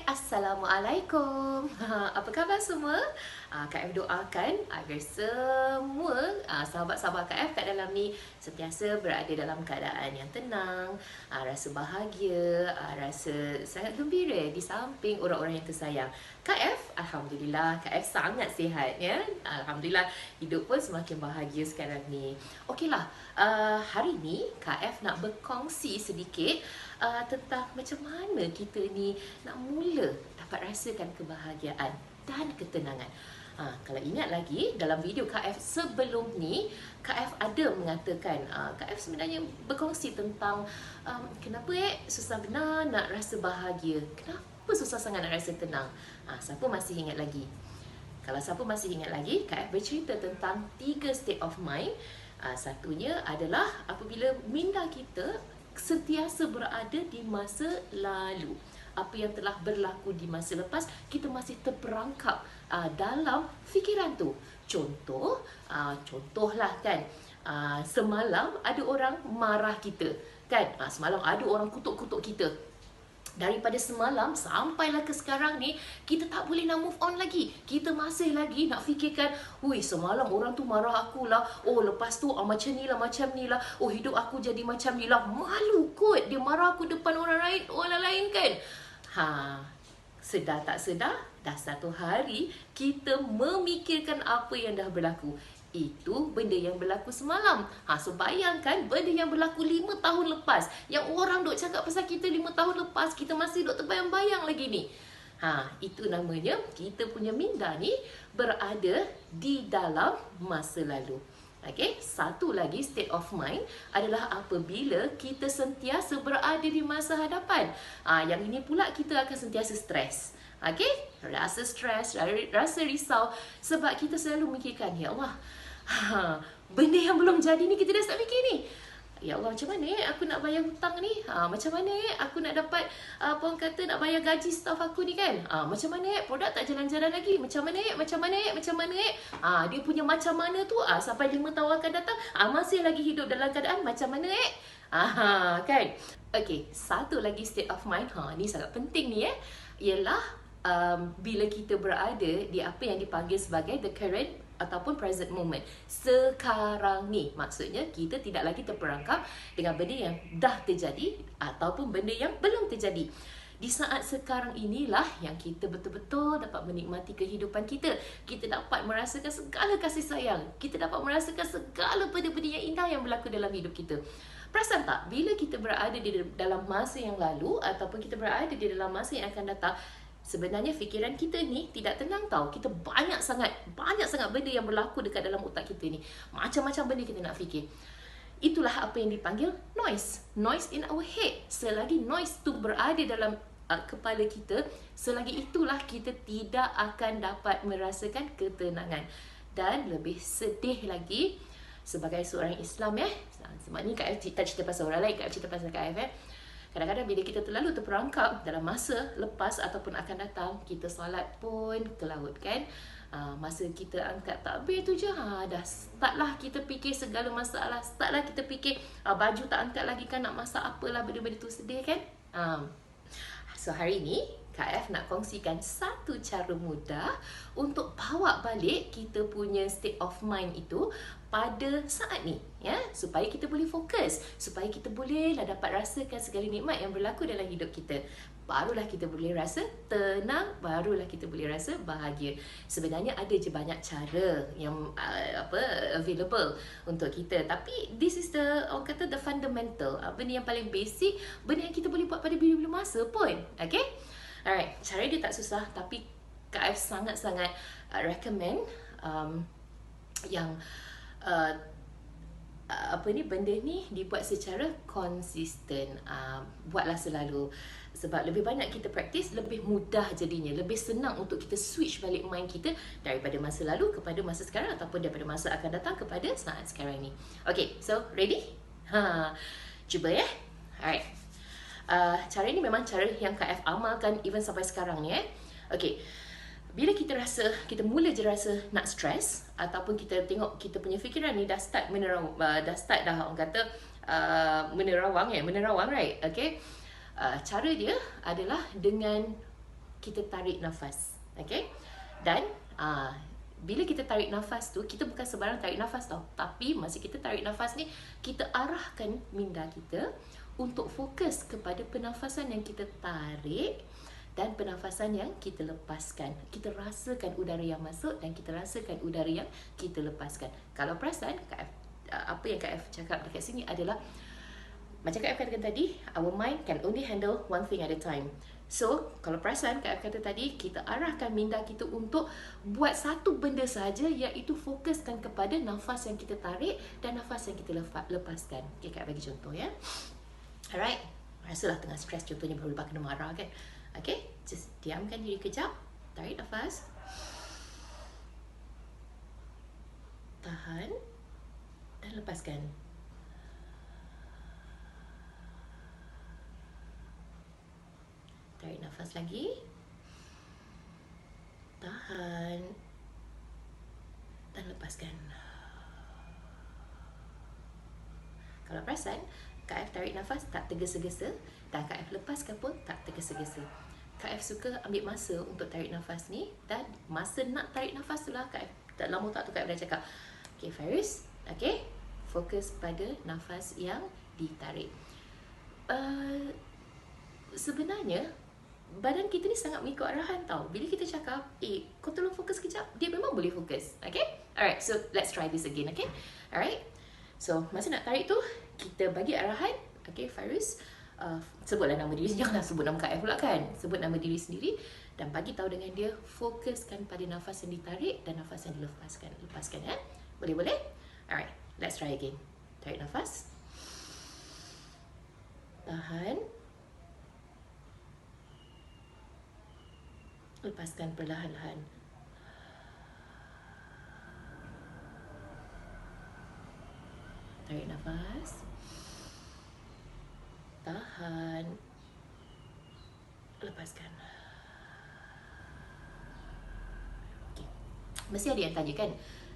Assalamualaikum. Apa khabar semua? Kak F doakan agar semua sahabat-sahabat Kak F kat dalam ni sentiasa berada dalam keadaan yang tenang, rasa bahagia, rasa sangat gembira di samping orang-orang yang tersayang. Kak F, Alhamdulillah, Kak F sangat sihat ya. Alhamdulillah, hidup pun semakin bahagia sekarang ni. Okeylah, hari ni Kak F nak berkongsi sedikit tentang macam mana kita ni nak mula dapat rasakan kebahagiaan dan ketenangan. Kalau ingat lagi dalam video Kak F sebelum ni, Kak F ada mengatakan Kak F sebenarnya berkongsi tentang kenapa susah benar nak rasa bahagia, kenapa susah sangat nak rasa tenang. Siapa masih ingat lagi? Kalau siapa masih ingat lagi, Kak F bercerita tentang 3 state of mind. Satunya adalah apabila minda kita sentiasa berada di masa lalu. Apa yang telah berlaku di masa lepas, kita masih terperangkap dalam fikiran tu. Contohlah kan, semalam ada orang marah kita kan, semalam ada orang kutuk-kutuk kita. Daripada semalam sampailah ke sekarang ni, kita tak boleh nak move on lagi. Kita masih lagi nak fikirkan, semalam orang tu marah aku lah. Lepas tu macam ni lah. Hidup aku jadi macam ni lah. Malu kot dia marah aku depan orang lain kan. Sedar tak sedar, dah satu hari kita memikirkan apa yang dah berlaku. Itu benda yang berlaku semalam. So bayangkan benda yang berlaku 5 tahun lepas. Yang orang duk cakap pasal kita 5 tahun lepas, kita masih duk terbayang-bayang lagi ni. Itu namanya kita punya minda ni berada di dalam masa lalu. Okay, satu lagi state of mind adalah apabila kita sentiasa berada di masa hadapan. Yang ini pula kita akan sentiasa stres. Okay, rasa stres, rasa risau sebab kita selalu memikirkan, ya Allah, benda yang belum jadi ni kita dah start fikir ni. Ya Allah, macam mana aku nak bayar hutang ni? Macam mana aku nak dapat nak bayar gaji staff aku ni kan? Macam mana produk tak jalan-jalan lagi? Macam mana dia punya macam mana tu sampai 5 tahun akan datang masih lagi hidup dalam keadaan macam mana kan? Okay, satu lagi state of mind, ni sangat penting ni ialah bila kita berada di apa yang dipanggil sebagai the current ataupun present moment. Sekarang ni, maksudnya kita tidak lagi terperangkap dengan benda yang dah terjadi ataupun benda yang belum terjadi. Di saat sekarang inilah yang kita betul-betul dapat menikmati kehidupan kita. Kita dapat merasakan segala kasih sayang. Kita dapat merasakan segala benda-benda yang indah yang berlaku dalam hidup kita. Perasan tak? Bila kita berada di dalam masa yang lalu ataupun kita berada di dalam masa yang akan datang, sebenarnya fikiran kita ni tidak tenang tau. Kita banyak sangat benda yang berlaku dekat dalam otak kita ni. Macam-macam benda kita nak fikir. Itulah apa yang dipanggil noise. Noise in our head. Selagi noise tu berada dalam kepala kita, selagi itulah kita tidak akan dapat merasakan ketenangan. Dan lebih sedih lagi, sebagai seorang Islam sebab ni Kak F tak cerita pasal orang lain, Kak F cerita pasal Kak F kadang-kadang bila kita terlalu terperangkap dalam masa lepas ataupun akan datang, kita solat pun ke laut kan. Masa kita angkat takbir tu je, dah startlah kita fikir segala masalah. Startlah kita fikir baju tak angkat lagi kan, nak masak apalah, benda-benda tu sedih kan. So hari ni Kak F nak kongsikan satu cara mudah untuk bawa balik kita punya state of mind itu pada saat ni, supaya kita boleh fokus, supaya kita bolehlah dapat rasakan segala nikmat yang berlaku dalam hidup kita. Barulah kita boleh rasa tenang, barulah kita boleh rasa bahagia. Sebenarnya ada je banyak cara yang available untuk kita, tapi this is the the fundamental, benda yang paling basic, benda yang kita boleh buat pada bila-bila masa pun. Okay? Alright, cara dia tak susah, tapi Kak F sangat-sangat recommend yang benda ni dibuat secara konsisten. Buatlah selalu. Sebab lebih banyak kita praktis, lebih mudah jadinya. Lebih senang untuk kita switch balik mind kita daripada masa lalu kepada masa sekarang, ataupun daripada masa akan datang kepada saat sekarang ni. Okay, so ready? Cuba Alright. Cara ni memang cara yang Kak F amalkan even sampai sekarang ni Okay, bila kita mula je rasa nak stres, ataupun kita tengok kita punya fikiran ni dah start menerawang, menerawang right? Okay, cara dia adalah dengan kita tarik nafas. Okay? Dan bila kita tarik nafas tu, kita bukan sebarang tarik nafas tau. Tapi masa kita tarik nafas ni, kita arahkan minda kita untuk fokus kepada pernafasan yang kita tarik dan pernafasan yang kita lepaskan. Kita rasakan udara yang masuk dan kita rasakan udara yang kita lepaskan. Kalau perasan, apa yang Kak F cakap dekat sini adalah, macam Kak F katakan tadi, our mind can only handle one thing at a time. So, kalau perasan, Kak F kata tadi, kita arahkan minda kita untuk buat satu benda saja, iaitu fokuskan kepada nafas yang kita tarik dan nafas yang kita lepaskan. Okay, Kak F bagi contoh ya. Alright, rasalah tengah stres contohnya, baru lepas kena marah kan. Okay, just diamkan diri kejap, tarik nafas, tahan dan lepaskan. Tarik nafas lagi, tahan dan lepaskan. Kalau perasan, Kak F tarik nafas tak tergesa-gesa dan Kak F lepaskan pun tak tergesa-gesa. Kak F suka ambil masa untuk tarik nafas ni, dan masa nak tarik nafas tu lah Kak F dalam otak tu Kak F dah cakap, okay Fairuz, okay, fokus pada nafas yang ditarik. Sebenarnya badan kita ni sangat mengikut arahan tau. Bila kita cakap, kau tolong fokus kejap, dia memang boleh fokus. Okay? Alright, so let's try this again, okay? Alright, so masa nak tarik tu, kita bagi arahan. Okay, Fairuz, sebutlah nama diri, janganlah sebut nama Kak F pula kan. Sebut nama diri sendiri dan bagi tahu dengan dia, fokuskan pada nafas yang ditarik dan nafas yang dilepaskan. Lepaskan ya. Boleh? Alright, let's try again. Tarik nafas, tahan, lepaskan perlahan-lahan. Tarik nafas, tahan, lepaskan. Okay. Mesti ada yang tanya kan,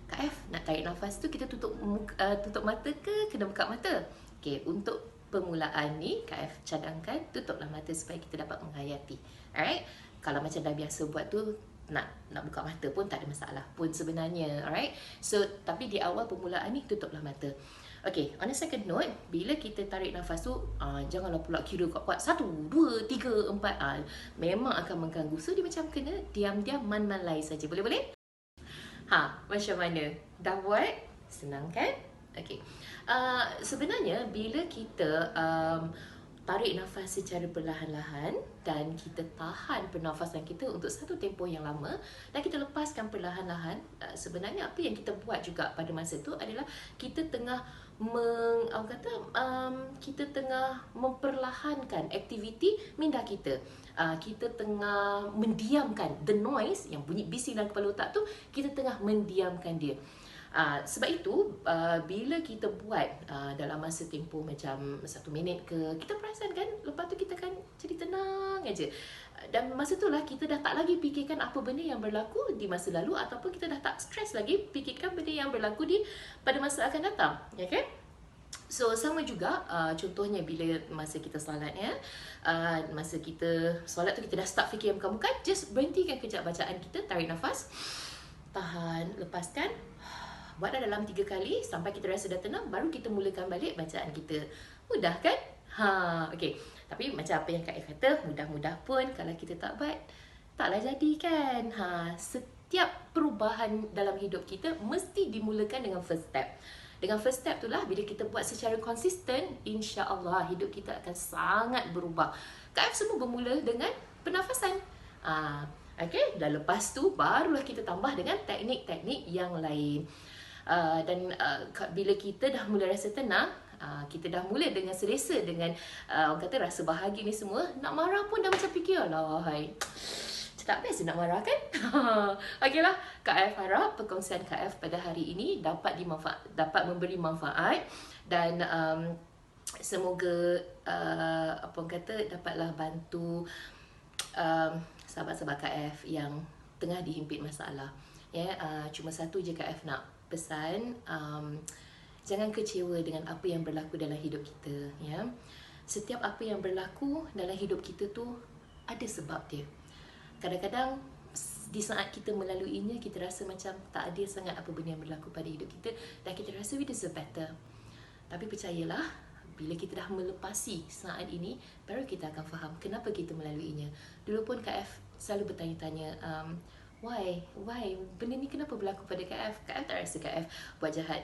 Kak F, nak tarik nafas tu kita tutup mata ke kena buka mata? Okay, untuk permulaan ni Kak F cadangkan tutuplah mata supaya kita dapat menghayati. Alright, kalau macam dah biasa buat tu, nak buka mata pun tak ada masalah pun sebenarnya. Alright, so tapi di awal permulaan ni tutuplah mata. Okay, on a second note, bila kita tarik nafas tu, janganlah pula kira kuat-kuat 1, 2, 3, 4. Memang akan mengganggu. So dia macam kena diam-diam man-malai saja. Boleh? Macam mana? Dah buat? Senang kan? Okay. Sebenarnya bila kita tarik nafas secara perlahan-lahan dan kita tahan pernafasan kita untuk satu tempoh yang lama dan kita lepaskan perlahan-lahan, sebenarnya apa yang kita buat juga pada masa itu adalah kita tengah kita tengah memperlahankan aktiviti minda kita. Kita tengah mendiamkan the noise yang bunyi bising dalam kepala otak tu, kita tengah mendiamkan dia. Sebab itu bila kita buat dalam masa tempoh macam 1 minit ke, kita perasan kan, lepas tu kita kan jadi tenang aja. Dan masa tu lah kita dah tak lagi fikirkan apa benda yang berlaku di masa lalu, ataupun kita dah tak stres lagi fikirkan benda yang berlaku pada masa akan datang. Okay? So sama juga contohnya bila masa kita solat ya. Masa kita solat tu kita dah start fikir bukan-bukan, just berhentikan kejap bacaan kita, tarik nafas, tahan, lepaskan. Buatlah dalam 3 kali sampai kita rasa dah tenang, baru kita mulakan balik bacaan kita. Mudah kan? Okay. Tapi macam apa yang Kak F kata, mudah-mudah pun kalau kita tak buat, taklah jadi kan? Setiap perubahan dalam hidup kita mesti dimulakan dengan first step. Dengan first step itulah, bila kita buat secara konsisten, insya-Allah hidup kita akan sangat berubah. Kak F semua bermula dengan pernafasan. Okay, dan lepas tu barulah kita tambah dengan teknik-teknik yang lain. Dan bila kita dah mula rasa tenang, kita dah mula dengan selesa dengan orang kata rasa bahagia ni semua, nak marah pun dah macam fikir, alah hai, tak biasa nak marah kan? Okeylah, Kak F harap perkongsian Kak F pada hari ini dapat memberi manfaat dan semoga apa orang kata dapatlah bantu sahabat-sahabat Kak F yang tengah dihimpit masalah. Cuma satu je Kak F nak pesan, jangan kecewa dengan apa yang berlaku dalam hidup kita. Setiap apa yang berlaku dalam hidup kita tu ada sebab dia. Kadang-kadang di saat kita melaluinya, kita rasa macam tak adil sangat apa benda yang berlaku pada hidup kita, dan kita rasa we deserve better. Tapi percayalah, bila kita dah melepasi saat ini, baru kita akan faham kenapa kita melaluinya. Dulu pun Kak F selalu bertanya-tanya, why benda ni kenapa berlaku pada Kak F? Kak F tak rasa Kak F buat jahat,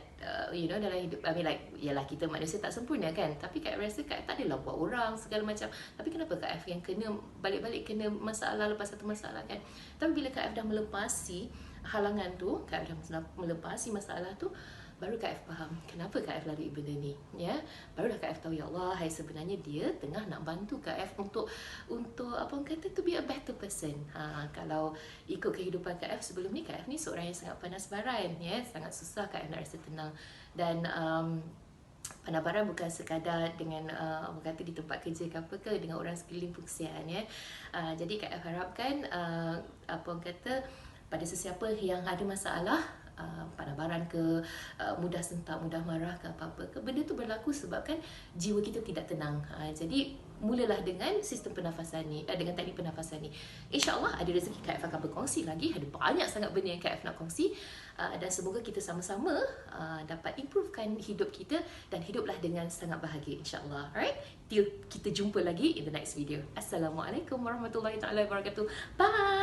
dalam hidup. I mean like, yalah kita manusia tak sempurna kan, tapi Kak F rasa Kak F tak adalah buat orang segala macam. Tapi kenapa Kak F yang kena balik-balik kena masalah lepas satu masalah kan? Tapi bila Kak F dah melepasi halangan tu, Kak F dah melepasi masalah tu, baru Kak F faham kenapa Kak F lalui benda ni, ya. Barulah Kak F tahu, ya Allah, hai, sebenarnya dia tengah nak bantu Kak F untuk apa orang kata, to be a better person. Kalau ikut kehidupan Kak F sebelum ni, Kak F ni seorang yang sangat panas baran, ya, sangat susah Kak F nak rasa tenang. Dan panas baran bukan sekadar dengan orang kata di tempat kerja ke apa ke, dengan orang sekeliling pun kesian, ya. Jadi Kak F harapkan apa orang kata, pada sesiapa yang ada masalah, panas baran ke, mudah sentak, mudah marah ke apa-apa ke, benda tu berlaku sebabkan jiwa kita tidak tenang. Jadi mulalah dengan sistem pernafasan ni, dengan teknik pernafasan ni. InsyaAllah ada rezeki Kak F akan berkongsi lagi. Ada banyak sangat benda yang Kak F nak kongsi, dan semoga kita sama-sama dapat improvekan hidup kita dan hiduplah dengan sangat bahagia, insyaAllah. Alright, till kita jumpa lagi in the next video. Assalamualaikum warahmatullahi wabarakatuh. Bye.